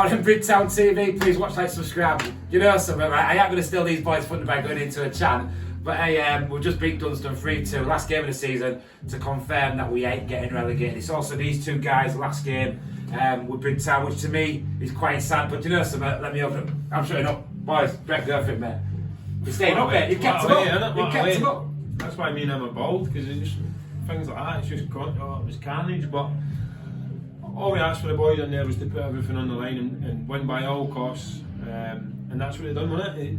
down in Brid Town TV. Please watch, like, subscribe. You know something, right? I ain't going to steal these boys' thunder by going into a chant. But hey, we've just beat Dunston 3-2, last game of the season, to confirm that we ain't getting relegated. It's also these two guys' last game with Brid Town, which to me is quite sad. But you know something, let me open it. I'm shutting up. Boys, Brett, go for it, mate. You're staying up, mate. You've kept him up. You've kept him up. That's why me and him are bold, because it's just things like that. It's just, it was carnage. But all we asked for the boys in there was to put everything on the line and win by all costs. And that's what they've done, wasn't it?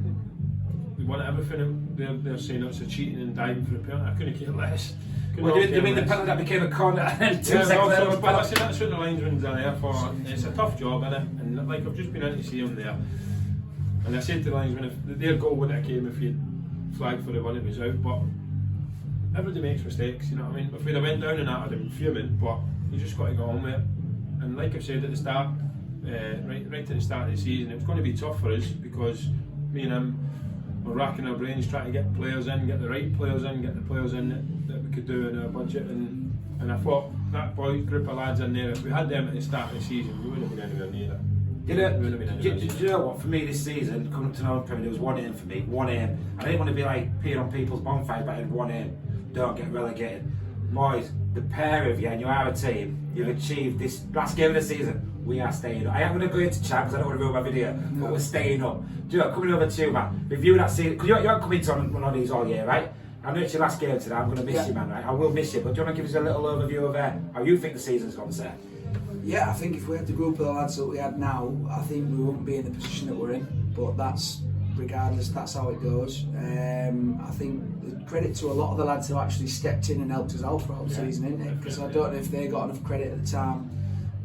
We won everything. They're saying it's a cheating and diving for a penalty. I couldn't care less. Well, you mean the penalty that became a corner and then 2 seconds later? But listen, that's what the linesmen's are there for. It's a tough job, innit? And like, I've just been in to see them there. And I said to the linesman, if their goal wouldn't have came if you'd flagged for the one it was out. But everybody makes mistakes, you know what I mean? If we'd have went down and that, I'd have been fuming. But you just got to go on with it. And like I've said at the start, right at the start of the season, it was going to be tough for us because me and him were racking our brains trying to get players in, get the right players in, get the players in that we could do in our budget. And I thought that group of lads in there, if we had them at the start of the season, we wouldn't have been anywhere near that. Do you know what, for me this season, coming up to Northern Premier, there was one aim for me, one aim. I didn't want to be like peeing on people's bonfires, but I had one aim: don't get relegated. Boys, the pair of you, and you are a team, you've achieved this last game of the season. We are staying up. I am going to go into chat because I don't want to ruin my video, but we're staying up. Do you know, coming over to you, man, review that season, because you're coming to one of these all year, right? I know it's your last game today, I'm going to miss you, man, right? I will miss you, but do you want to give us a little overview of how you think the season's gone, sir? Yeah, I think if we had the group of the lads that we had now, I think we wouldn't be in the position that we're in. But that's, regardless, that's how it goes. I think the credit to a lot of the lads who actually stepped in and helped us out throughout the season, isn't it? Because I don't know if they got enough credit at the time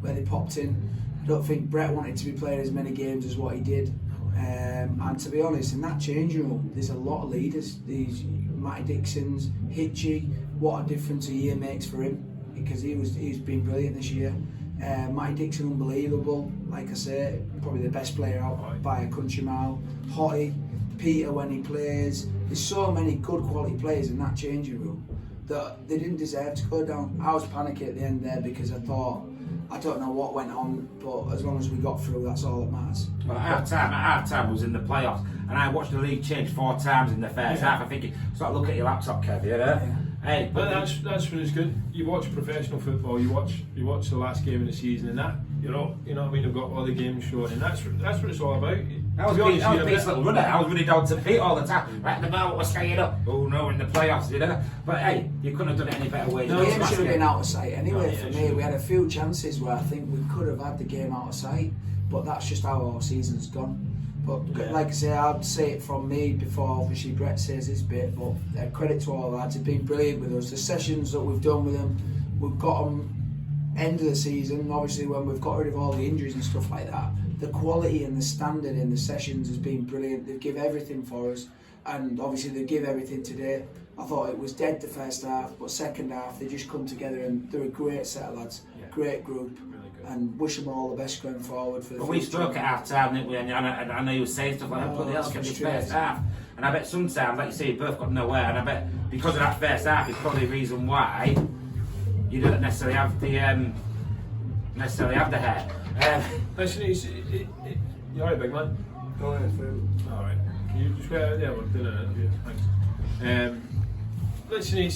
where they popped in. I don't think Brett wanted to be playing as many games as what he did. And to be honest, in that changing room, there's a lot of leaders. These Matty Dixon's, Hitchy, what a difference a year makes for him, because he's been brilliant this year. Matty Dixon, unbelievable. Like I say, probably the best player out by a country mile. Hottie, Peter when he plays. There's so many good quality players in that changing room that they didn't deserve to go down. I was panicking at the end there because I thought, I don't know what went on, but as long as we got through, that's all that matters. Well, at half time was in the playoffs, and I watched the league change 4 times in the first half. I think you sort of look at your laptop, Kev, you know? Yeah. Hey, but that's when it's good. You watch professional football. You watch the last game of the season, and that you know what I mean. They've got all the games shown, and that's what it's all about. I was Pete's little runner. I was running down to Pete all the time. Right at the moment, we're staying up. Oh no, we're in the playoffs, you know. But hey, you couldn't have done it any better way. The game should have been out of sight anyway. For me, we had a few chances where I think we could have had the game out of sight, but that's just how our season's gone. But like I say, I'd say it from me before obviously Brett says his bit, but credit to all the lads, have been brilliant with us. The sessions that we've done with them, we've got them end of the season, obviously when we've got rid of all the injuries and stuff like that, the quality and the standard in the sessions has been brilliant. They've given everything for us, and obviously they give everything today. I thought it was dead the first half, but second half they just come together and they're a great set of lads, great group. And wish them all the best going forward for the future. We spoke at half time, didn't we? And I know you were saying stuff like that, but else kept the first half. And I bet sometimes, like you say, you both got nowhere, and I bet because of that first half is probably the reason why you don't necessarily have the hair. Listen, you're alright, big man. Go ahead, Phil. Alright. Can you just wait out there? We're doing an interview. Thanks. Listen,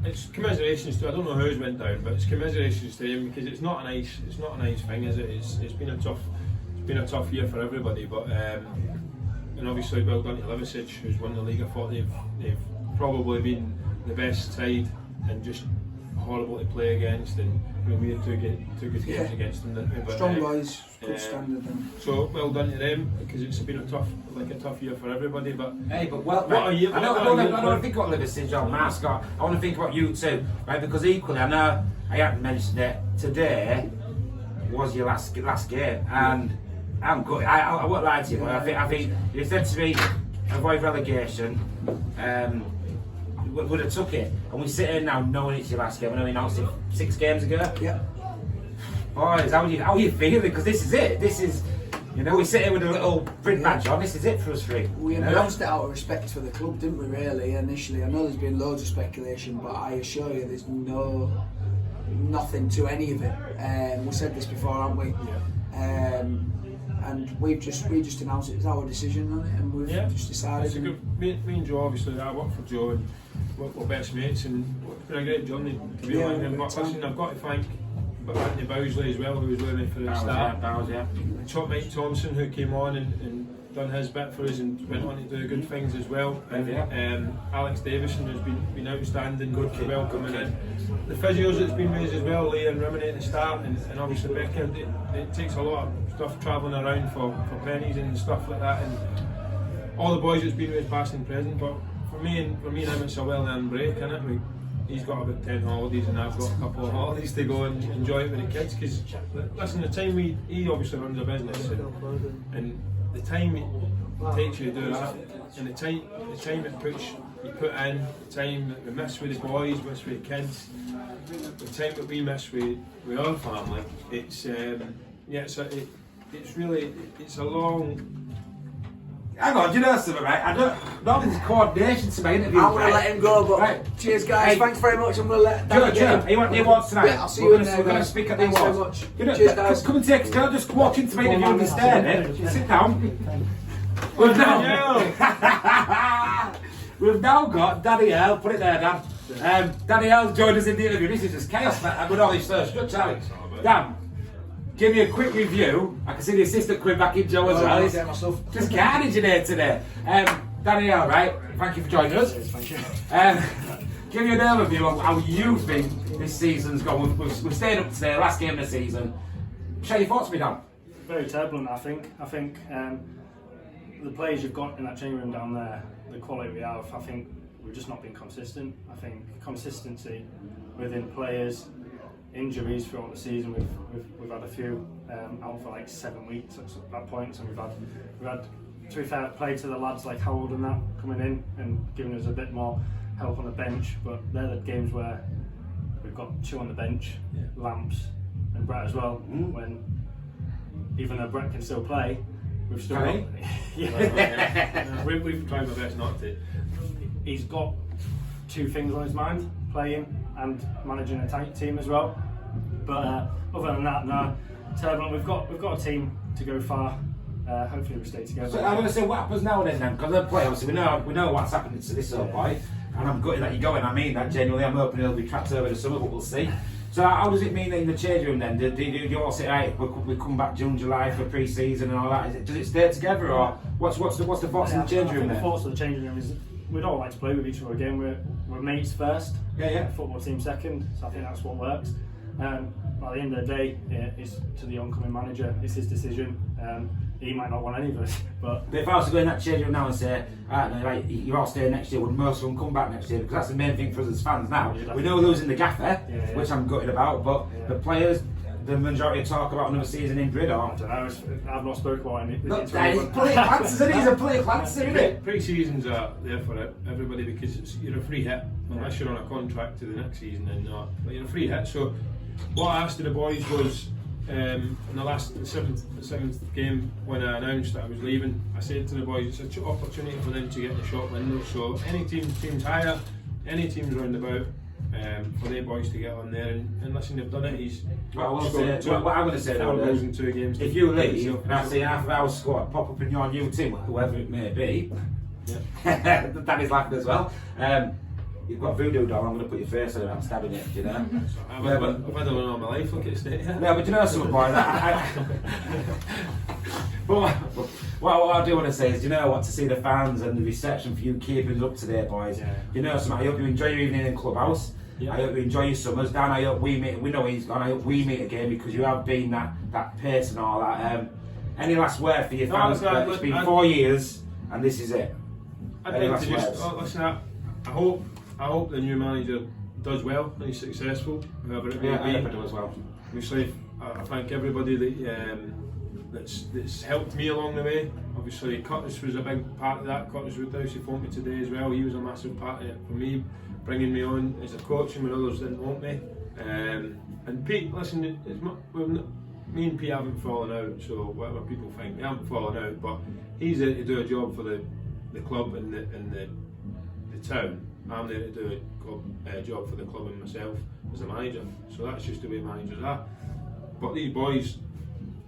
it's commiserations to, I don't know who's went down, but it's commiserations to him, because it's not a nice thing, is it? It's been a tough year for everybody, but and obviously well done to Liverpool, who's won the league. I thought they've probably been the best side and just horrible to play against, and we had two good games against them, didn't we? But, strong boys, good standard. So well done to them, because it's been a tough year for everybody. But hey, but well, I don't want to think about Liverpool or Mascot. I want to think about you too, right? Because equally, I know I haven't mentioned it. Today was your last game, and I'm good. I won't lie to you, but I think you said to me avoid relegation. Would have took it, and we sit here now knowing it's your last game. I know we announced it 6 games ago. Yeah. Boys, how are you feeling? Because this is it. This is, you know, we sit here with a little Brid badge on. This is it for us 3. We announced it out of respect for the club, didn't we? Really, initially. I know there's been loads of speculation, but I assure you, there's nothing to any of it. We said this before, haven't we? Yeah. And we just announced it as our decision on it, and we've just decided. It's a good, me and Joe, obviously, I work for Joe and we're best mates, and it's been a great journey to be on him. But listen, I've got to thank Anthony Bowsley as well, who was with me for the start. Chop Mike Thompson, who came on and done his bit for us and went on to do good things as well. And Alex Davison has been outstanding, good for welcoming in. The physios that's been raised as well, Leah and Rimini at the start, and obviously Becca. It takes a lot of stuff travelling around for pennies and stuff like that, and all the boys that's been raised past and present. But for me and him, it's a well-earned break, isn't it? He's got about 10 holidays and I've got a couple of holidays to go and enjoy it with the kids, because listen, the time he obviously runs a business, and the time it takes you to do that, and the time it puts you put in, the time that we miss with the boys, miss with the kids, the time that we miss with our family, it's it's a long. Hang on, do you know something, right? Normally there's coordination to my interview. I'm going to let him go, but cheers guys, thanks very much. I'm going to let Danny Joe, he wants tonight. Yeah, I'll see you in there. We're going to speak at the Thanks very awards. much. Cheers guys. Come and take us, don't just walk into my interview and stare at it. Sit down. We've now got Danny Earl, put it there, Dan. Danny Earl joined us in the interview. This is just chaos, man. With all these search. Good, Charlie. Dan, give me a quick review. I can see the assistant coming back in, Joe, as well. He's just carnage in here today. Danny Earl, right? Thank you for joining us. Thank you. Give me an overview of how you think this season's gone. We've stayed up today, last game of the season. Share your thoughts with me, Dan. Very turbulent, I think. I think the players you've got in that changing room down there, the quality we have, I think we've just not been consistent. I think consistency within players, injuries throughout the season. We've had a few out for like 7 weeks at points, and we've had to be fair, play to the lads like Howard and that coming in and giving us a bit more help on the bench. But they're the games where we've got two on the bench, Lamps and Brett as well. When even though Brett can still play, we've still got, we've tried our best not to. He's got two things on his mind: playing and managing a tight team as well. But other than that, no, turbulent. We've got a team to go far. Hopefully we stay together. So I'm going to say what happens now and then, because they play. Obviously, we know what's happening to this old boy, and I'm gutted that you're going. I mean that genuinely. I'm hoping he'll be trapped over the summer, but we'll see. So how does it mean in the change room then? Do you all say, right, we come back June, July for pre-season and all that? Does it stay together, or what's the thoughts in the change room then? there? The thoughts of the changing room is we'd all like to play with each other again. We're mates first, football team second, so I think that's what works. By the end of the day, it's to the oncoming manager. It's his decision. He might not want any of us, but if I was to go in that change room now and say, right, you're all staying next year, would most of them come back next year? Because that's the main thing for us as fans now. We know we're losing the gaffer, which I'm gutted about, but the players, the majority talk about another season in Brid. I don't know. I've not spoken about it. He's a play clancy, isn't it? Pre-seasons are there for everybody because you're a free hit unless you're on a contract to the next season, and not. But you're a free hit. So what I asked of the boys was, in the seventh game when I announced that I was leaving, I said to the boys, it's an opportunity for them to get in the shop window. So any teams higher, any teams round about, for their boys to get on there and listen, they've done it. What I'm going to say now is, in 2 games. if you leave and I see half of our squad pop up in your new team, whoever it may be, Danny's laughing as well. You've got voodoo doll, I'm going to put your face on it, I'm stabbing it, you know? I've had one all my life, look at the state. Yeah, but you know something, boy, but what I do want to say is, you know what, to see the fans and the reception for you keeping it up to date, boys. You know something, I hope you enjoy your evening in Clubhouse. I hope you enjoy your summers. Dan, I hope we meet, we know he's gone, I hope we meet again because you have been that pace and all that. Any last word for your fans? It's been 4 years and this is it. I'd like to just, listen, I hope the new manager does well and he's successful, whoever it may be. I hope it does well. Obviously, I thank everybody that's helped me along the way. Obviously, Curtis was a big part of that. Curtis Woodhouse, he phoned me today as well. He was a massive part of it for me, bringing me on as a coach when others didn't want me. And Pete, listen, me and Pete haven't fallen out, so whatever people think, we haven't fallen out, but he's there to do a job for the club and the town. I'm there to do a job for the club and myself as a manager. So that's just the way managers are. But these boys,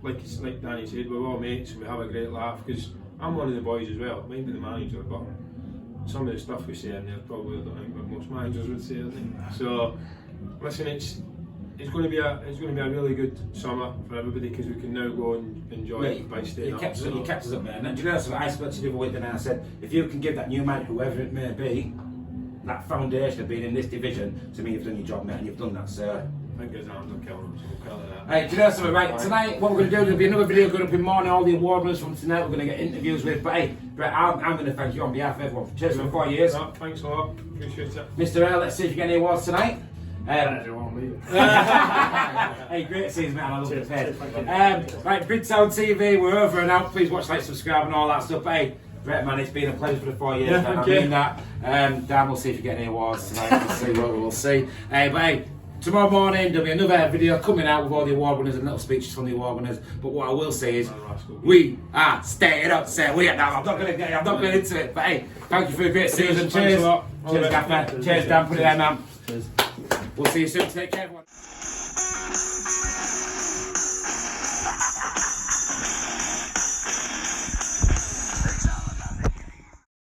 like Danny said, we're all mates and we have a great laugh, because I'm one of the boys as well, might be the manager, but some of the stuff we say in there probably I don't think what most managers would say, I think. So listen, it's going to be a really good summer for everybody, because we can now go and enjoy it by staying up. You kept us up there, and do you know something? I spoke to you the other week and I said, if you can give that new man, whoever it may be, that foundation of being in this division, to me you've done your job, mate, and you've done that, sir. I think his arms are killing him, so we'll call it that. Hey, do you know something? Right, tonight what we're going to do, there'll be another video going up in morning, all the award winners from tonight we're going to get interviews with, but hey, Brett, I'm going to thank you on behalf of everyone. Cheers for 4 years. No, thanks a lot, appreciate it. Mr. Earl, let's see if you get any awards tonight. Hey, great to see you, man. I love the right, Brid Town TV, we're over and out. Please watch, like, subscribe, and all that stuff. Hey, Brett, man, it's been a pleasure for the 4 years. Yeah, Dan, I thank mean that. Dan, we'll see if you get any awards tonight. We'll see what we'll see. But hey, tomorrow morning there'll be another video coming out with all the award winners and little speeches from the award winners. But what I will say is, we are staying up. Say we are now. I'm not going into it. But hey, thank you for a great season. Cheers. Cheers, Gaffer. Cheers, Dan. Put it there, man. Cheers. We'll see you soon. Take care, everyone.